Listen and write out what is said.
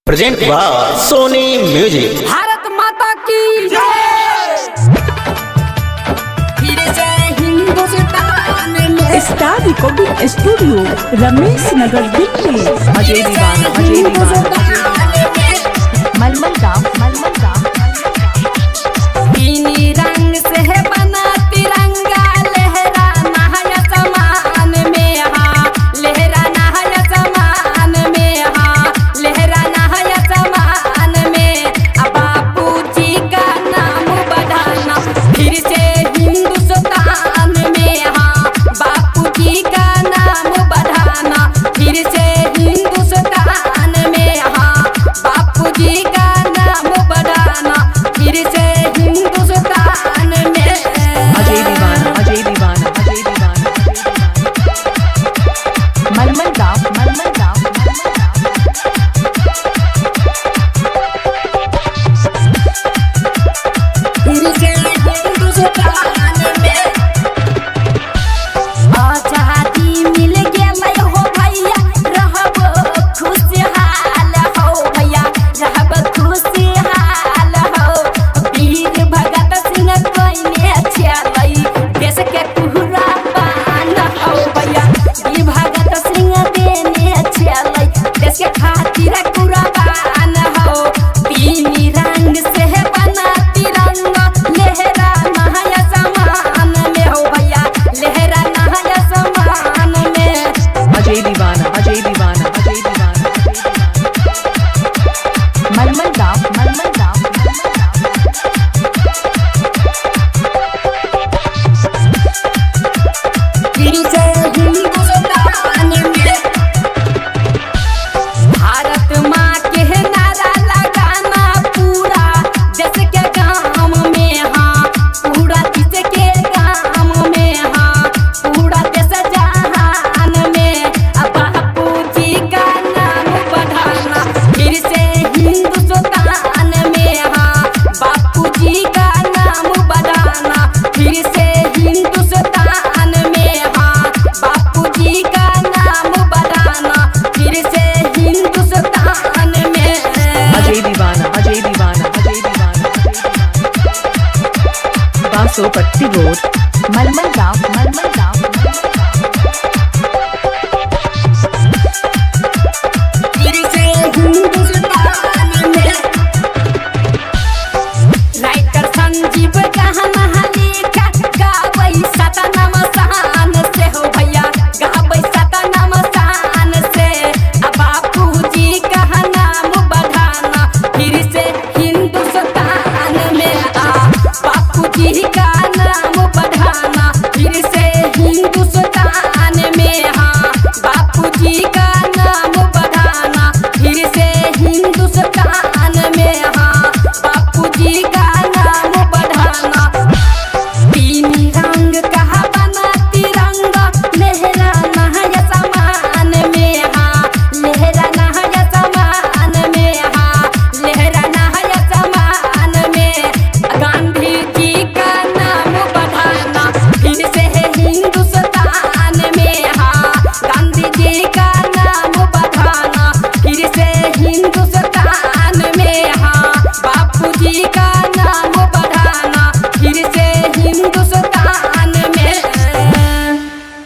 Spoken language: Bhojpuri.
Present by Sony music. Bharat माता की जय। फिर से हिंदुस्तान में star recording studio Ramesh Nagar Delhi. Ajay मलमल गाँव पीनी रंग से बना तिरंगा लहराना है आसमान में, हाँ लहराना है आसमान में, हाँ लहराना है आसमान में। अब बापू जी का नाम बढ़ाना फिर से हिंदुस्तान में, हाँ बापू जी का नाम बढ़ाना फिर से हिंदुस्तान में, हाँ बापू जी का नाम बढ़ाना फिर से हिंदुस्तान में। मलमल गाँव फिर से हिंदुस्तान में आजादी मिल गेलै हो भैया, रहब खुशहाल हो भैया, रहब खुशहाल हो। वीर भगत सिंह कोइने छलै देश के पूरा बान हो भैया, वीर भगत सिंह देने छलै देश के खातिर पूरा बान हो। पीनी रंग से बना तिरंगा लहराना है आसमान में हो भैया, लहराना है आसमान में। मलमल गाँव फिर से हिंदुस्तान में भारत माँ के नारा लगाना पूरा देश के गाँव में, हाँ पूरा देश के गाँव में, हाँ पूरा देश जहान में। अब बापू जी का नाम बढ़ाना फिर से हिंदुस्तान में, हाँ बापू जी का नाम बढ़ाना फिर से हिंदुस्तान में, हाँ बापू जी का नाम बढ़ाना फिर से हिंदुस्तान में। बासोपट्टी रोड मलमल गाँव फिर से हिंदुस्तान